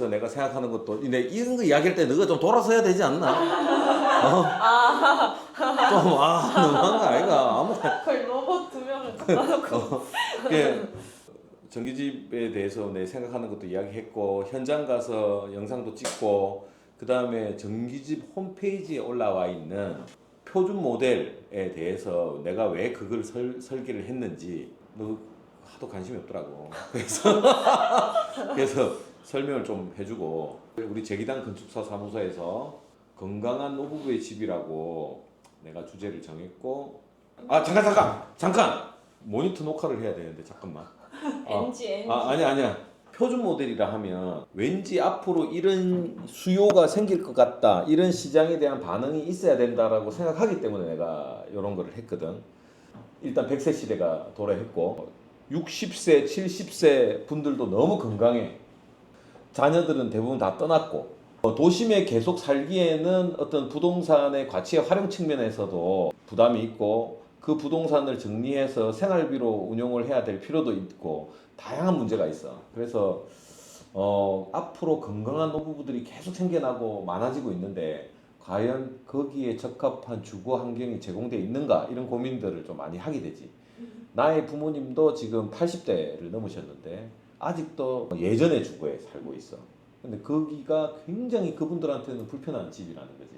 대해서 내가 생각하는 것도 이런 거 이야기할 때 너가 좀 돌아서야 되지 않나? 너무한 거 아이가? 거의 로봇 두 명을 잡아놓고. 전기집에 대해서 내 생각하는 것도 이야기했고 현장 가서 영상도 찍고 그 다음에 전기집 홈페이지에 올라와 있는 표준 모델에 대해서 내가 왜 그걸 설계를 했는지 너 하도 관심이 없더라고. 그래서 설명을 좀 해주고 우리 제기당 건축사 사무소에서 건강한 노부부의 집이라고 내가 주제를 정했고 잠깐 모니터 녹화를 해야 되는데 잠깐만. NG. 아니야. 표준 모델이라 하면 왠지 앞으로 이런 수요가 생길 것 같다, 이런 시장에 대한 반응이 있어야 된다라고 생각하기 때문에 내가 이런 거를 했거든. 일단 100세 시대가 도래했고 60세, 70세 분들도 너무 건강해. 자녀들은 대부분 다 떠났고 도심에 계속 살기에는 어떤 부동산의 가치의 활용 측면에서도 부담이 있고 그 부동산을 정리해서 생활비로 운용을 해야 될 필요도 있고 다양한 문제가 있어. 그래서 앞으로 건강한 노부부들이 계속 생겨나고 많아지고 있는데 과연 거기에 적합한 주거 환경이 제공되어 있는가, 이런 고민들을 좀 많이 하게 되지. 나의 부모님도 지금 80대를 넘으셨는데 아직도 예전의 주거에 살고 있어. 근데 거기가 굉장히 그분들한테는 불편한 집이라는 거지.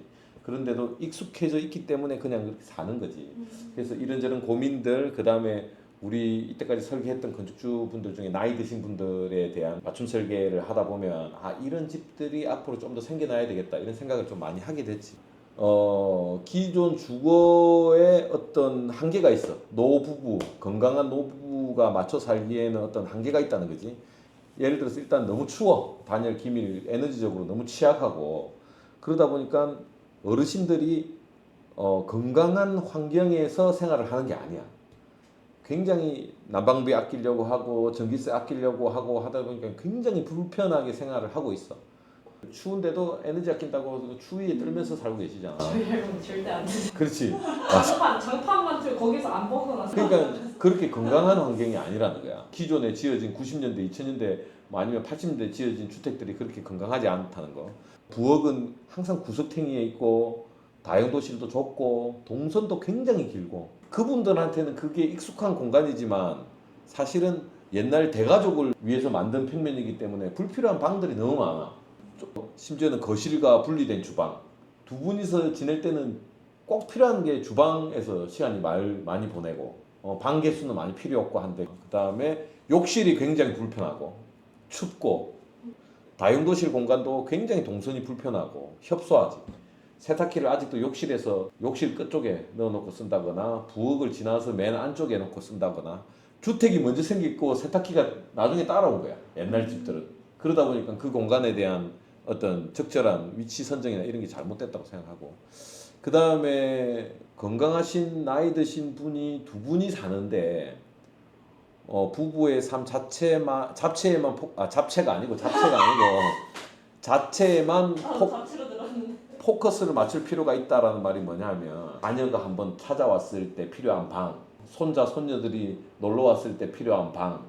그런데도 익숙해져 있기 때문에 그냥 그렇게 사는 거지. 그래서 이런저런 고민들, 그 다음에 우리 이때까지 설계했던 건축주분들 중에 나이 드신 분들에 대한 맞춤 설계를 하다 보면 이런 집들이 앞으로 좀 더 생겨나야 되겠다, 이런 생각을 좀 많이 하게 됐지. 기존 주거에 어떤 한계가 있어. 노부부, 건강한 노부부가 맞춰 살기에는 어떤 한계가 있다는 거지. 예를 들어서 일단 너무 추워. 단열, 기밀, 에너지적으로 너무 취약하고 그러다 보니까 어르신들이 건강한 환경에서 생활을 하는 게 아니야. 굉장히 난방비 아끼려고 하고 전기세 아끼려고 하고 하다 보니까 굉장히 불편하게 생활을 하고 있어. 추운데도 에너지 아낀다고 추위에 떨면서 살고 계시잖아. 저희 할머니 절대 안 드세요. 그렇지. 장판만 들 거기서 안 벗어나서. 그러니까 그렇게 건강한 환경이 아니라는 거야. 기존에 지어진 90년대, 2000년대 아니면 80년대 지어진 주택들이 그렇게 건강하지 않다는 거. 부엌은 항상 구석탱이에 있고 다용도실도 좁고 동선도 굉장히 길고 그분들한테는 그게 익숙한 공간이지만 사실은 옛날 대가족을 위해서 만든 평면이기 때문에 불필요한 방들이 너무 많아. 심지어는 거실과 분리된 주방. 두 분이서 지낼 때는 꼭 필요한 게 주방에서 시간이 많이 보내고 방 개수는 많이 필요 없고 한데 그 다음에 욕실이 굉장히 불편하고 춥고 다용도실 공간도 굉장히 동선이 불편하고 협소하지. 세탁기를 아직도 욕실에서 욕실 끝쪽에 넣어놓고 쓴다거나 부엌을 지나서 맨 안쪽에 놓고 쓴다거나 주택이 먼저 생겼고 세탁기가 나중에 따라온 거야, 옛날 집들은. 그러다 보니까 그 공간에 대한 어떤 적절한 위치 선정이나 이런 게 잘못됐다고 생각하고, 그 다음에 건강하신 나이 드신 분이 두 분이 사는데 부부의 삶 자체가 아니고 자체에만 자취로 들었는데. 포커스를 맞출 필요가 있다라는 말이 뭐냐면 자녀가 한번 찾아왔을 때 필요한 방, 손자 손녀들이 놀러 왔을 때 필요한 방,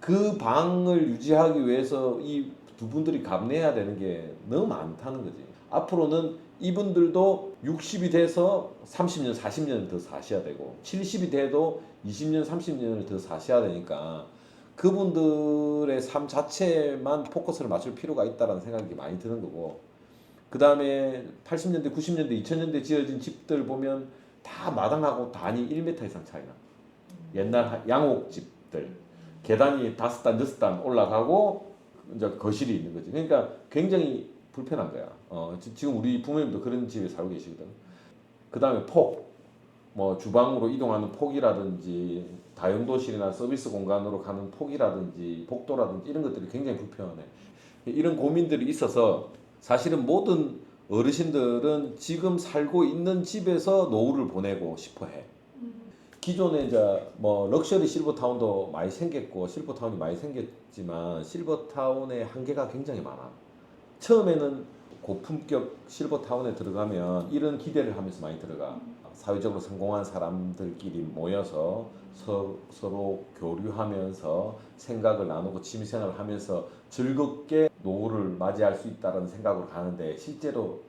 그 방을 유지하기 위해서 이 두 분들이 감내해야 되는 게 너무 많다는 거지. 앞으로는 이분들도 60이 돼서 30년, 40년을 더 사셔야 되고 70이 돼도 20년, 30년을 더 사셔야 되니까 그분들의 삶 자체만 포커스를 맞출 필요가 있다는 생각이 많이 드는 거고, 그 다음에 80년대, 90년대, 2000년대 지어진 집들 보면 다 마당하고 단이 1m 이상 차이나. 옛날 양옥집들 계단이 5단, 6단 올라가고 이제 거실이 있는 거지. 그러니까 굉장히 불편한 거야. 지금 우리 부모님도 그런 집에 살고 계시거든. 그 다음에 주방으로 이동하는 폭이라든지 다용도실이나 서비스 공간으로 가는 폭이라든지 복도라든지 이런 것들이 굉장히 불편해. 이런 고민들이 있어서 사실은 모든 어르신들은 지금 살고 있는 집에서 노후를 보내고 싶어 해. 기존에 이제 럭셔리 실버타운도 많이 생겼고 실버타운이 많이 생겼지만 실버타운의 한계가 굉장히 많아. 처음에는 고품격 실버타운에 들어가면 이런 기대를 하면서 많이 들어가. 사회적으로 성공한 사람들끼리 모여서 서로 교류하면서 생각을 나누고 취미생활을 하면서 즐겁게 노후를 맞이할 수 있다는 생각으로 가는데 실제로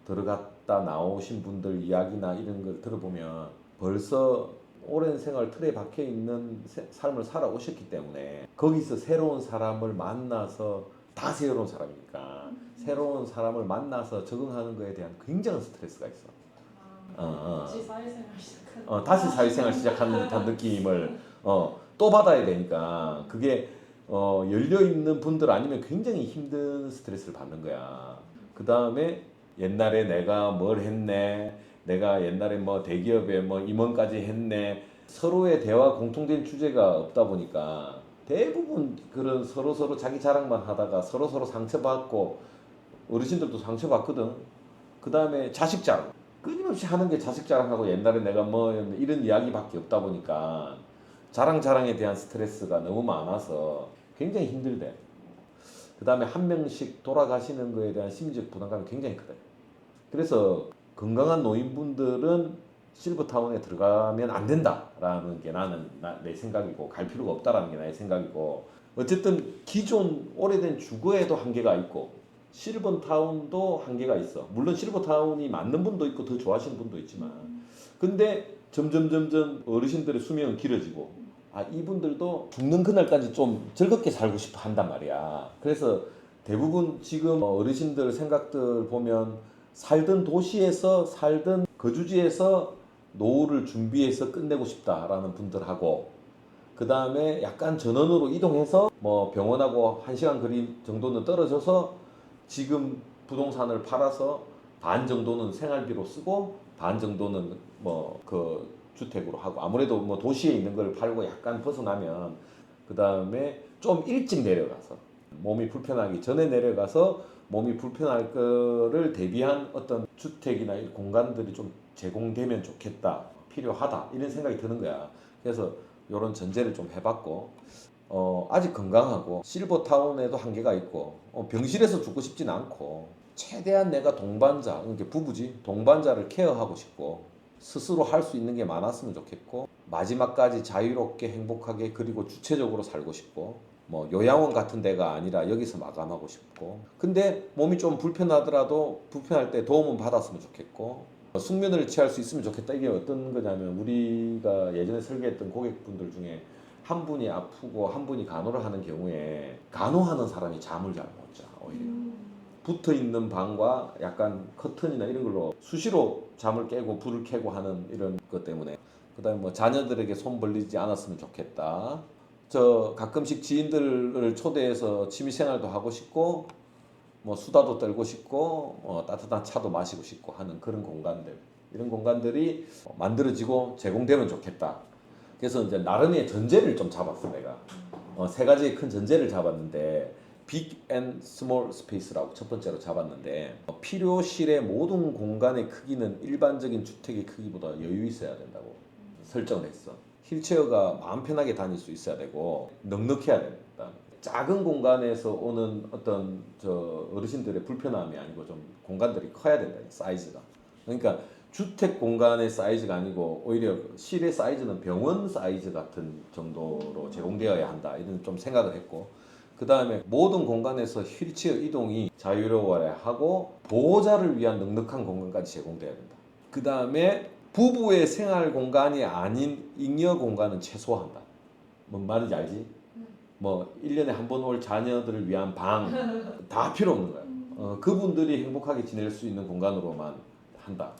들어갔다 나오신 분들 이야기나 이런 걸 들어보면 벌써 오랜 생활 틀에 박혀 있는 삶을 살아오셨기 때문에 거기서 새로운 사람을 만나서 다 새로운 사람이니까 새로운 사람을 만나서 적응하는 거에 대한 굉장한 스트레스가 있어. 다시 사회생활 시작하는. 다시 사회생활 시작하는 듯한 느낌을 또 받아야 되니까 그게 열려 있는 분들 아니면 굉장히 힘든 스트레스를 받는 거야. 그 다음에 옛날에 내가 뭘 했네, 내가 옛날에 뭐 대기업에 뭐 임원까지 했네, 서로의 대화 공통된 주제가 없다 보니까 대부분 그런 서로 자기 자랑만 하다가 서로 상처받고 어르신들도 상처받거든. 그 다음에 자식 자랑 끊임없이 하는 게 자식 자랑하고 옛날에 내가 뭐 이런 이야기밖에 없다 보니까 자랑에 대한 스트레스가 너무 많아서 굉장히 힘들대. 그 다음에 한 명씩 돌아가시는 거에 대한 심리적 부담감이 굉장히 크다. 그래서 건강한 노인분들은 실버타운에 들어가면 안 된다라는 게 내 생각이고 갈 필요가 없다라는 게 나의 생각이고 어쨌든 기존 오래된 주거에도 한계가 있고 실버타운도 한계가 있어. 물론 실버타운이 맞는 분도 있고 더 좋아하시는 분도 있지만 근데 점점 어르신들의 수명은 길어지고 이분들도 죽는 그날까지 좀 즐겁게 살고 싶어 한단 말이야. 그래서 대부분 지금 어르신들 생각들 보면 살던 도시에서 살던 거주지에서 노후를 준비해서 끝내고 싶다라는 분들하고 그 다음에 약간 전원으로 이동해서 뭐 병원하고 1시간 거리 정도는 떨어져서 지금 부동산을 팔아서 반 정도는 생활비로 쓰고 반 정도는 뭐 그 주택으로 하고 아무래도 뭐 도시에 있는 걸 팔고 약간 벗어나면 그 다음에 좀 일찍 내려가서 몸이 불편하기 전에 내려가서 몸이 불편할 거를 대비한 어떤 주택이나 공간들이 좀 제공되면 좋겠다, 필요하다 이런 생각이 드는 거야. 그래서 이런 전제를 좀 해봤고 아직 건강하고 실버타운에도 한계가 있고 병실에서 죽고 싶진 않고 최대한 내가 동반자, 이게 부부지, 동반자를 케어하고 싶고 스스로 할 수 있는 게 많았으면 좋겠고 마지막까지 자유롭게 행복하게 그리고 주체적으로 살고 싶고 뭐 요양원 같은 데가 아니라 여기서 마감하고 싶고 근데 몸이 좀 불편하더라도 불편할 때 도움은 받았으면 좋겠고 숙면을 취할 수 있으면 좋겠다. 이게 어떤 거냐면 우리가 예전에 설계했던 고객분들 중에 한 분이 아프고 한 분이 간호를 하는 경우에 간호하는 사람이 잠을 잘 못 자 오히려 붙어 있는 방과 약간 커튼이나 이런 걸로 수시로 잠을 깨고 불을 켜고 하는 이런 것 때문에 그다음에 뭐 자녀들에게 손 벌리지 않았으면 좋겠다. 저 가끔씩 지인들을 초대해서 취미생활도 하고 싶고 뭐 수다도 떨고 싶고 따뜻한 차도 마시고 싶고 하는 그런 공간들 이런 공간들이 만들어지고 제공되면 좋겠다. 그래서 이제 나름의 전제를 좀 잡았어 내가. 세 가지의 큰 전제를 잡았는데 빅 앤 스몰 스페이스라고 첫 번째로 잡았는데 필요실의 모든 공간의 크기는 일반적인 주택의 크기보다 여유 있어야 된다고 설정을 했어. 휠체어가 마음 편하게 다닐 수 있어야 되고 넉넉해야 된다. 작은 공간에서 오는 어떤 저 어르신들의 불편함이 아니고 좀 공간들이 커야 된다. 사이즈가. 그러니까 주택 공간의 사이즈가 아니고 오히려 실의 사이즈는 병원 사이즈 같은 정도로 제공되어야 한다. 이런 좀 생각을 했고 그 다음에 모든 공간에서 휠체어 이동이 자유로워야 하고 보호자를 위한 넉넉한 공간까지 제공돼야 된다. 그 다음에 부부의 생활 공간이 아닌 잉여 공간은 최소화한다. 뭔 말인지 알지? 뭐 1년에 한 번 올 자녀들을 위한 방 다 필요 없는 거야. 그분들이 행복하게 지낼 수 있는 공간으로만 한다.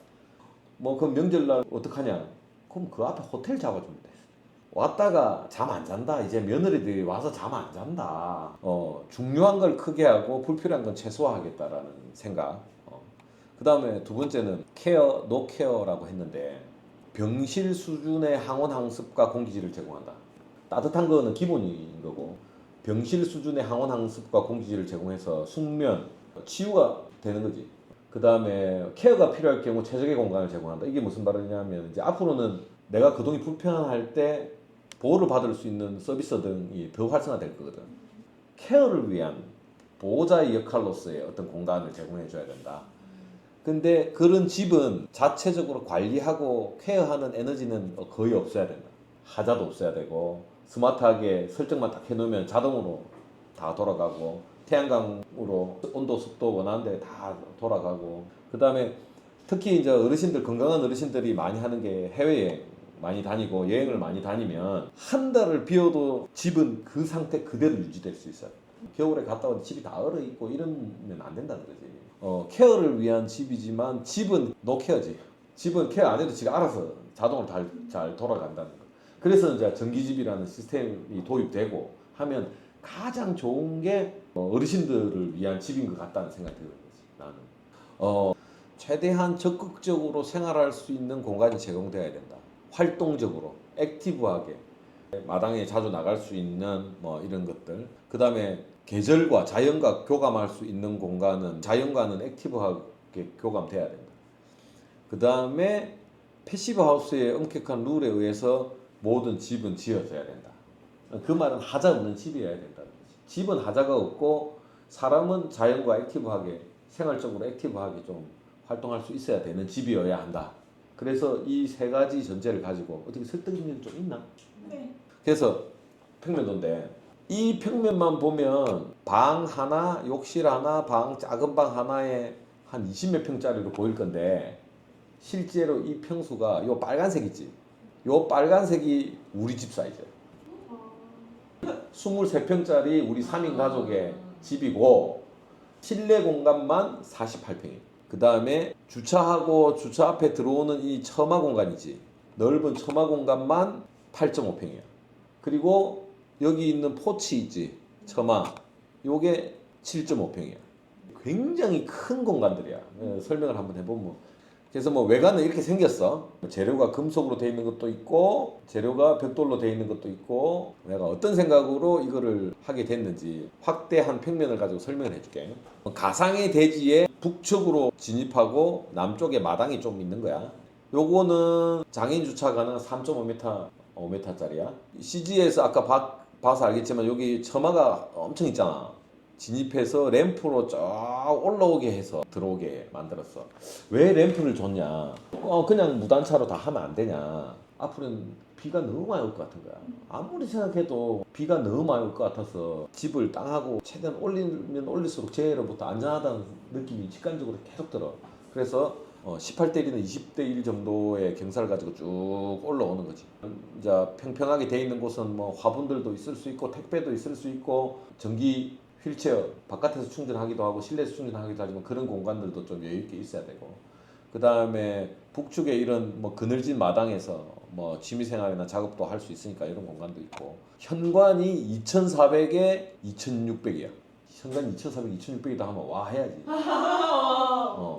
뭐 그 명절날 어떡하냐? 그럼 그 앞에 호텔 잡아주면 돼. 왔다가 잠 안 잔다. 이제 며느리들이 와서 잠 안 잔다. 중요한 걸 크게 하고 불필요한 건 최소화하겠다라는 생각. 그 다음에 두 번째는 케어, 노 케어라고 했는데 병실 수준의 항원 항습과 공기질을 제공한다. 따뜻한 거는 기본인 거고 병실 수준의 항원 항습과 공기질을 제공해서 숙면, 치유가 되는 거지. 그 다음에 케어가 필요할 경우 최적의 공간을 제공한다. 이게 무슨 말이냐면 이제 앞으로는 내가 거동이 불편할 때 보호를 받을 수 있는 서비스 등이 더 활성화될 거거든. 케어를 위한 보호자의 역할로서의 어떤 공간을 제공해 줘야 된다. 근데 그런 집은 자체적으로 관리하고 케어하는 에너지는 거의 없어야 된다. 하자도 없어야 되고 스마트하게 설정만 딱 해놓으면 자동으로 다 돌아가고 태양광으로 온도 습도 원하는 데 다 돌아가고, 그 다음에 특히 이제 어르신들, 건강한 어르신들이 많이 하는 게 해외여행 많이 다니고 여행을 많이 다니면 한 달을 비워도 집은 그 상태 그대로 유지될 수 있어요. 겨울에 갔다 오는데 집이 다 얼어 있고 이러면 안 된다는 거지. 케어를 위한 집이지만 집은 노케어지. 집은 케어 안 해도 지가 알아서 자동으로 잘 돌아간다는 거. 그래서 이제 전기집이라는 시스템이 도입되고 하면 가장 좋은 게 어르신들을 위한 집인 것 같다는 생각이 들어요. 나는 최대한 적극적으로 생활할 수 있는 공간이 제공되어야 된다. 활동적으로, 액티브하게 마당에 자주 나갈 수 있는 뭐 이런 것들. 그 다음에 계절과 자연과 교감할 수 있는 공간은 자연과는 액티브하게 교감돼야 된다. 그 다음에 패시브 하우스의 엄격한 룰에 의해서 모든 집은 지어져야 된다. 그 말은 하자 없는 집이어야 된다는 거지. 집은 하자가 없고 사람은 자연과 액티브하게, 생활적으로 액티브하게 좀 활동할 수 있어야 되는 집이어야 한다. 그래서 이 세 가지 전제를 가지고 어떻게 설득력이 좀 있나? 네. 그래서 평면도인데 이 평면만 보면 방 하나, 욕실 하나, 작은 방 하나에 한 20몇 평짜리로 보일 건데 실제로 이 평수가 요 빨간색 있지? 요 빨간색이 우리 집 사이즈예요. 23평짜리 우리 3인 가족의 집이고 실내 공간만 48평이에요. 그 다음에 주차하고 주차 앞에 들어오는 이 처마 공간이지. 넓은 처마 공간만 8.5평이야. 그리고 여기 있는 포치 있지. 처마. 요게 7.5평이야. 굉장히 큰 공간들이야. 설명을 한번 해보면. 그래서 뭐 외관은 이렇게 생겼어. 재료가 금속으로 되어 있는 것도 있고 재료가 벽돌로 되어 있는 것도 있고, 내가 어떤 생각으로 이거를 하게 됐는지 확대한 평면을 가지고 설명을 해줄게. 가상의 대지에 북쪽으로 진입하고 남쪽에 마당이 좀 있는 거야. 요거는 장애인 주차 가능한 3.5m, 5m짜리야. CG에서 아까 봐서 알겠지만 여기 처마가 엄청 있잖아. 진입해서 램프로 쫙 올라오게 해서 들어오게 만들었어. 왜 램프를 줬냐? 그냥 무단차로 다 하면 안 되냐? 앞으로는 비가 너무 많이 올 것 같은 거야. 아무리 생각해도 비가 너무 많이 올 것 같아서 집을 땅하고 최대한 올리면 올릴수록 제로부터 안전하다는 느낌이 직관적으로 계속 들어. 그래서 18대 1이나 20대 1 정도의 경사를 가지고 쭉 올라오는 거지. 이제 평평하게 돼 있는 곳은 뭐 화분들도 있을 수 있고 택배도 있을 수 있고 전기 휠체어 바깥에서 충전하기도 하고 실내에서 충전하기도 하지만 그런 공간들도 좀 여유 있게 있어야 되고, 그 다음에 북쪽에 이런 뭐 그늘진 마당에서 뭐 취미생활이나 작업도 할 수 있으니까 이런 공간도 있고, 현관이 2,400에 2,600이야. 현관 2,400, 2,600이다 하면 와 해야지.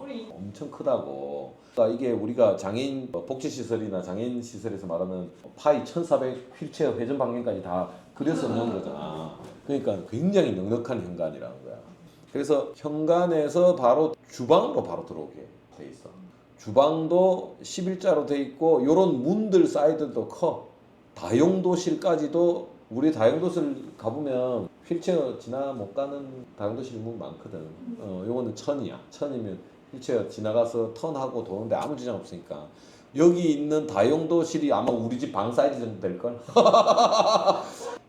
우리 엄청 크다고. 그러니까 이게 우리가 장애인 복지시설이나 장애인 시설에서 말하는 파이 1,400 휠체어 회전 방향까지 다 그려서 넣은 거잖아. 그러니까 굉장히 넉넉한 현관이라는 거야. 그래서 현관에서 바로 주방으로 바로 들어오게 돼 있어. 주방도 11자로 돼 있고 요런 문들 사이드도 커. 다용도실까지도, 우리 다용도실 가보면 휠체어 지나 못 가는 다용도실 문 많거든. 요거는 1,000이야. 1,000이면 휠체어 지나가서 턴하고 도는데 아무 지장 없으니까. 여기 있는 다용도실이 아마 우리 집 방 사이즈 정도 될걸?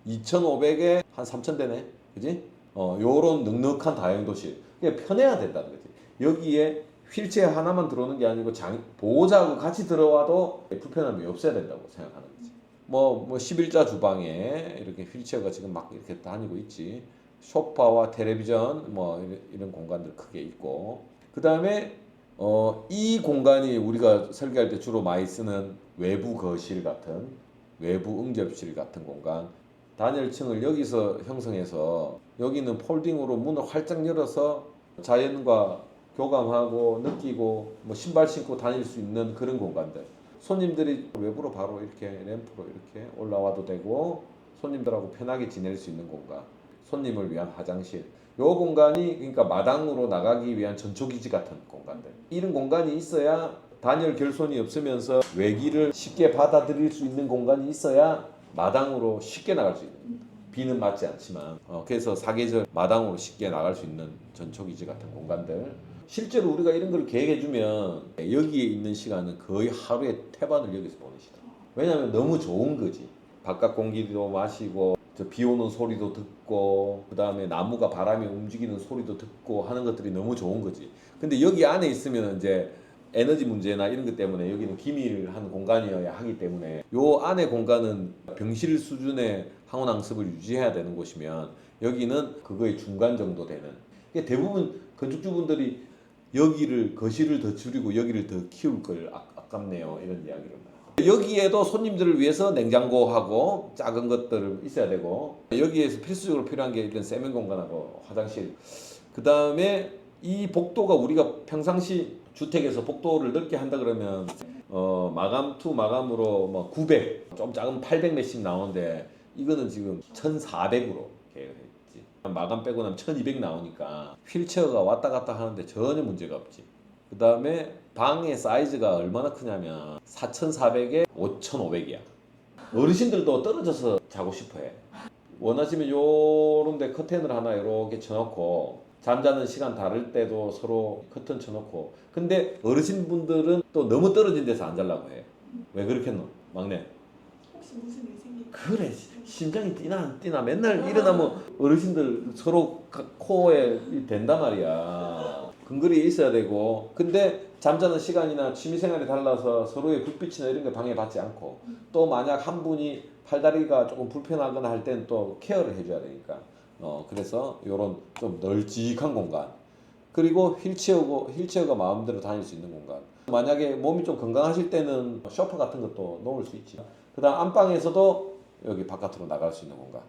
2,500에 한 3,000 되네. 그지? 요런 넉넉한 다용도실. 그게 편해야 된다는 거지. 여기에 휠체어 하나만 들어오는 게 아니고 보호자하고 같이 들어와도 불편함이 없어야 된다고 생각하는 거지. 뭐 11자 주방에 이렇게 휠체어가 지금 막 이렇게 다니고 있지. 소파와 텔레비전 뭐 이런 공간들 크게 있고, 그 다음에 이 공간이 우리가 설계할 때 주로 많이 쓰는 외부 거실 같은, 외부 응접실 같은 공간, 단열층을 여기서 형성해서 여기는 폴딩으로 문을 활짝 열어서 자연과 교감하고 느끼고 뭐 신발 신고 다닐 수 있는 그런 공간들. 손님들이 외부로 바로 이렇게 램프로 이렇게 올라와도 되고 손님들하고 편하게 지낼 수 있는 공간. 손님을 위한 화장실. 요 공간이 그러니까 마당으로 나가기 위한 전초기지 같은 공간들. 이런 공간이 있어야 단열 결손이 없으면서 외기를 쉽게 받아들일 수 있는 공간이 있어야 마당으로 쉽게 나갈 수 있는. 비는 맞지 않지만 그래서 사계절 마당으로 쉽게 나갈 수 있는 전초기지 같은 공간들. 실제로 우리가 이런 걸 계획해주면 여기에 있는 시간은 거의 하루의 태반을 여기서 보내시더라고요. 왜냐하면 너무 좋은 거지. 바깥 공기도 마시고 저 비 오는 소리도 듣고 그다음에 나무가 바람에 움직이는 소리도 듣고 하는 것들이 너무 좋은 거지. 근데 여기 안에 있으면 이제 에너지 문제나 이런 것 때문에 여기는 기밀한 공간이어야 하기 때문에 요 안에 공간은 병실 수준의 항온항습을 유지해야 되는 곳이면 여기는 그거의 중간 정도 되는. 그러니까 대부분 건축주분들이 여기를 거실을 더 줄이고 여기를 더 키울 걸 아깝네요 이런 이야기를 해요. 여기에도 손님들을 위해서 냉장고하고 작은 것들을 있어야 되고 여기에서 필수적으로 필요한 게 이런 세면 공간하고 화장실. 그 다음에 이 복도가 우리가 평상시 주택에서 복도를 넓게 한다 그러면 마감 투 마감으로 뭐 900, 좀 작은 800 몇씩 나오는데 이거는 지금 1400으로 계획했지. 마감 빼고 나면 1200 나오니까 휠체어가 왔다 갔다 하는데 전혀 문제가 없지. 그 다음에 방의 사이즈가 얼마나 크냐면 4400에 5500이야. 어르신들도 떨어져서 자고 싶어해. 원하시면 요런 데 커튼을 하나 이렇게 쳐놓고 잠자는 시간 다를 때도 서로 커튼 쳐놓고. 근데 어르신분들은 또 너무 떨어진 데서 안 자려고 해. 왜 그렇겠노? 막내. 혹시 무슨 일 생길까? 그래, 심장이 뛰나 안 뛰나 맨날 일어나면 어르신들 서로 코에 된단 말이야. 근거리에 있어야 되고. 근데 잠자는 시간이나 취미생활이 달라서 서로의 불빛이나 이런 게 방해받지 않고 또 만약 한 분이 팔다리가 조금 불편하거나 할 때는 또 케어를 해줘야 되니까 그래서 요런 좀 널찍한 공간, 그리고 휠체어가 마음대로 다닐 수 있는 공간. 만약에 몸이 좀 건강하실 때는 소파 같은 것도 놓을 수 있지. 그 다음 안방에서도 여기 바깥으로 나갈 수 있는 공간.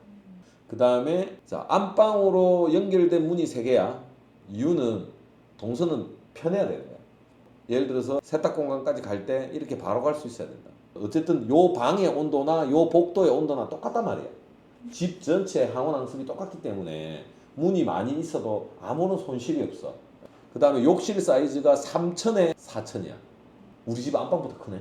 그 다음에 자, 안방으로 연결된 문이 3개야. 이유는 동선은 편해야 되는 거야. 예를 들어서 세탁 공간까지 갈 때 이렇게 바로 갈 수 있어야 된다. 어쨌든 요 방의 온도나 요 복도의 온도나 똑같단 말이야. 집 전체 항온항습이 똑같기 때문에 문이 많이 있어도 아무런 손실이 없어. 그 다음에 욕실 사이즈가 3000에 4000이야. 우리 집 안방보다 크네.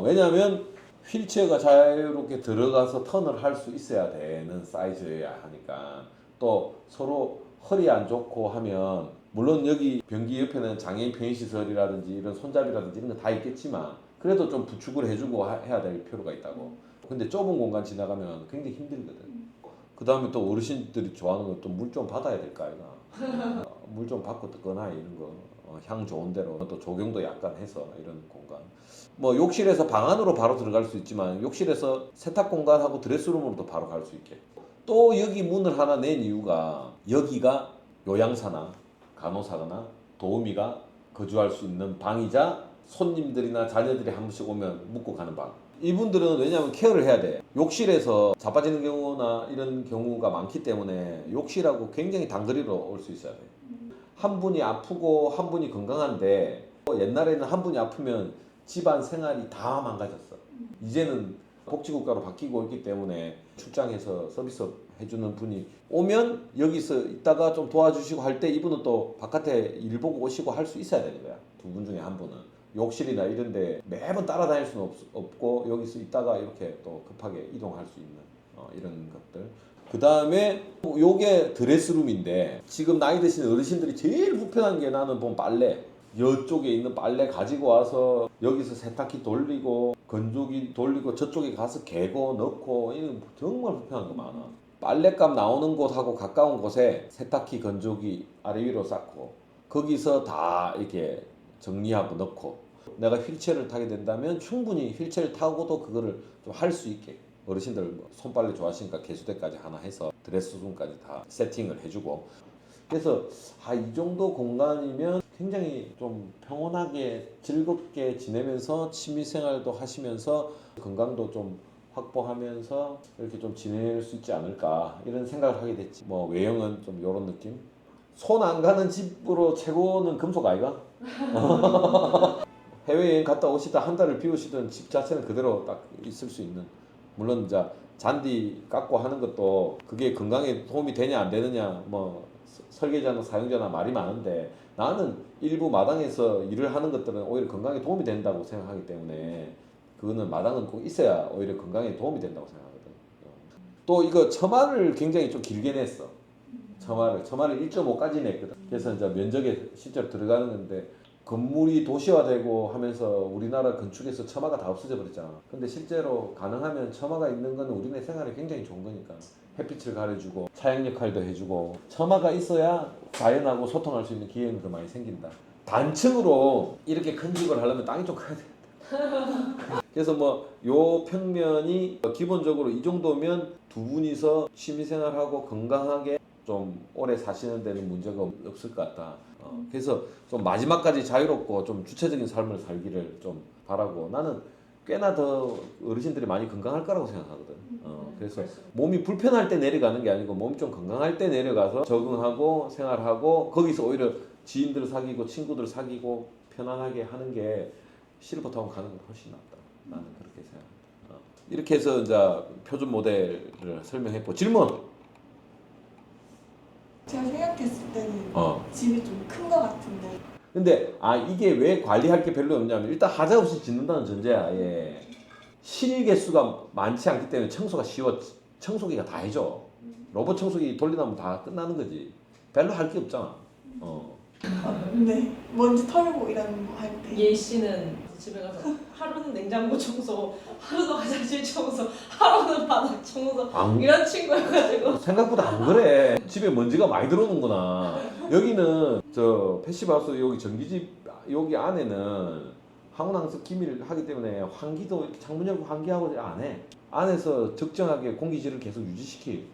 왜냐하면 휠체어가 자유롭게 들어가서 턴을 할 수 있어야 되는 사이즈여야 하니까. 또 서로 허리 안 좋고 하면 물론 여기 변기 옆에는 장애인 편의시설이라든지 이런 손잡이라든지 이런 거 다 있겠지만 그래도 좀 부축을 해주고 해야 될 필요가 있다고. 근데 좁은 공간 지나가면 굉장히 힘들거든. 그 다음에 또 어르신들이 좋아하는 건 또 물 좀 받아야 될 거 아이가. 물 좀 받고 뜨거나 이런 거. 향 좋은 데로 또 조경도 약간 해서 이런 공간. 뭐 욕실에서 방 안으로 바로 들어갈 수 있지만 욕실에서 세탁 공간하고 드레스룸으로도 바로 갈 수 있게. 또 여기 문을 하나 낸 이유가 여기가 요양사나 간호사거나 도우미가 거주할 수 있는 방이자 손님들이나 자녀들이 한 번씩 오면 묵고 가는 방. 이분들은 왜냐하면 케어를 해야 돼. 욕실에서 자빠지는 경우나 이런 경우가 많기 때문에 욕실하고 굉장히 단거리로 올 수 있어야 돼. 한 분이 아프고 한 분이 건강한데 옛날에는 한 분이 아프면 집안 생활이 다 망가졌어. 이제는 복지국가로 바뀌고 있기 때문에 출장해서 서비스 해주는 분이 오면 여기서 있다가 좀 도와주시고 할 때 이분은 또 바깥에 일 보고 오시고 할 수 있어야 되는 거야. 두 분 중에 한 분은. 욕실이나 이런 데 매번 따라다닐 수는 없고 여기서 있다가 이렇게 또 급하게 이동할 수 있는 이런 것들. 그 다음에 요게 드레스룸인데 지금 나이 드신 어르신들이 제일 불편한 게 나는 보면 빨래. 이쪽에 있는 빨래 가지고 와서 여기서 세탁기 돌리고 건조기 돌리고 저쪽에 가서 개고 넣고 이런 정말 불편한 거 많아. 빨랫감 나오는 곳하고 가까운 곳에 세탁기 건조기 아래 위로 쌓고 거기서 다 이렇게 정리하고 넣고 내가 휠체어를 타게 된다면 충분히 휠체어를 타고도 그거를 좀 할 수 있게 어르신들 뭐 손빨래 좋아하시니까 개수대까지 하나 해서 드레스룸까지 다 세팅을 해주고 그래서 이 정도 공간이면 굉장히 좀 평온하게 즐겁게 지내면서 취미생활도 하시면서 건강도 좀 확보하면서 이렇게 좀 지낼 수 있지 않을까 이런 생각을 하게 됐지. 뭐 외형은 좀 이런 느낌. 손 안 가는 집으로 최고는 금속 아이가? 해외여행 갔다 오시다 한 달을 비우시던 집 자체는 그대로 딱 있을 수 있는. 물론 이제 잔디 깎고 하는 것도 그게 건강에 도움이 되냐 안 되느냐 뭐 설계자나 사용자나 말이 많은데 나는 일부 마당에서 일을 하는 것들은 오히려 건강에 도움이 된다고 생각하기 때문에 그거는 마당은 꼭 있어야 오히려 건강에 도움이 된다고 생각하거든. 또 이거 처마를 굉장히 좀 길게 냈어. 처마를 1.5까지 냈거든. 그래서 이제 면적에 실제로 들어가는 건데 건물이 도시화되고 하면서 우리나라 건축에서 처마가 다 없어져 버렸잖아. 근데 실제로 가능하면 처마가 있는 건 우리네 생활에 굉장히 좋은 거니까. 햇빛을 가려주고 차양 역할도 해주고 처마가 있어야 자연하고 소통할 수 있는 기회는 더 많이 생긴다. 단층으로 이렇게 큰 집을 하려면 땅이 좀 커야 돼. 그래서 뭐 요 평면이 기본적으로 이 정도면 두 분이서 취미생활하고 건강하게 좀 오래 사시는 데는 문제가 없을 것 같다. 그래서 좀 마지막까지 자유롭고 좀 주체적인 삶을 살기를 좀 바라고 나는 꽤나 더 어르신들이 많이 건강할 거라고 생각하거든. 그래서 몸이 불편할 때 내려가는 게 아니고 몸이 좀 건강할 때 내려가서 적응하고 생활하고 거기서 오히려 지인들 사귀고 친구들 사귀고 편안하게 하는 게 실버타운 가는 건 훨씬 낫다. 나는 그렇게 생각합니다. 이렇게 해서 이제 표준 모델을 설명했고 질문. 제가 생각했을 때는 어. 집이 좀 큰 거 같은데 근데 이게 왜 관리할 게 별로 없냐면 일단 하자 없이 짓는다는 전제야. 예. 실 개수가 많지 않기 때문에 청소가 쉬워. 청소기가 다 해줘. 로봇 청소기 돌리면 다 끝나는 거지. 별로 할 게 없잖아. 네 먼지 털고 이런 거 할 때 예 씨는 집에 가서 하루는 냉장고 청소, 하루는 화장실 청소, 하루는 바닥 청소 안, 이런 친구여가지고 생각보다 안 그래. 집에 먼지가 많이 들어오는구나. 여기는 저 패시브하우스 여기 전기집 여기 안에는 항온항습 기밀을 하기 때문에 환기도 이렇게 창문 열고 환기하고 안 해. 안에서 적정하게 공기질을 계속 유지시키.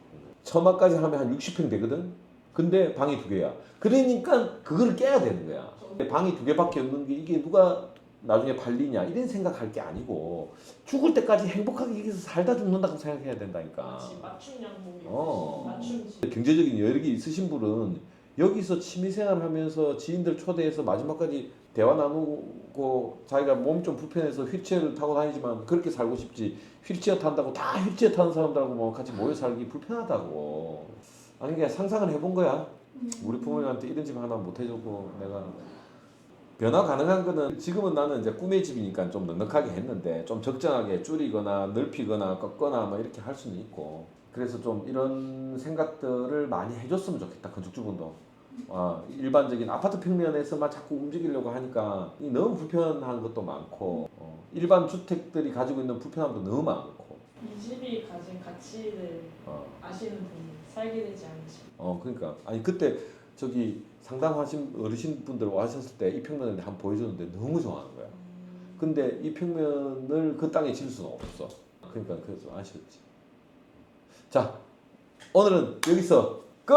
처마까지 하면 한 60평 되거든. 근데 방이 2개야. 그러니까 그걸 깨야 되는 거야. 방이 2개밖에 없는 게 이게 누가 나중에 팔리냐 이런 생각할 게 아니고 죽을 때까지 행복하게 여기서 살다 죽는다고 생각해야 된다니까. 마치 맞춤 양복이 어. 맞춤 집. 경제적인 여력이 있으신 분은 여기서 취미생활 하면서 지인들 초대해서 마지막까지 대화 나누고 자기가 몸이 좀 불편해서 휠체어를 타고 다니지만 그렇게 살고 싶지 휠체어 탄다고 다 휠체어 타는 사람들하고 뭐 같이 모여 살기 불편하다고. 아니 그냥 상상을 해본 거야. 우리 부모님한테 이런 집 하나 못 해주고 내가 변화 가능한 거는 지금은 나는 이제 꿈의 집이니까 좀 넉넉하게 했는데 좀 적정하게 줄이거나 넓히거나 꺾거나 뭐 이렇게 할 수는 있고 그래서 좀 이런 생각들을 많이 해줬으면 좋겠다 건축주분도. 일반적인 아파트 평면에서만 자꾸 움직이려고 하니까 너무 불편한 것도 많고 일반 주택들이 가지고 있는 불편함도 너무 많고 이 집이 가진 가치를 아시는 분이 살게 되지 않으실까. 그러니까 아니 그때 저기 상담하신 어르신분들 와셨을 때 이 평면을 한번 보여줬는데 너무 좋아하는 거야. 근데 이 평면을 그 땅에 질 수는 없어. 그러니까 그래서 좀 아쉬웠지. 자 오늘은 여기서 끝.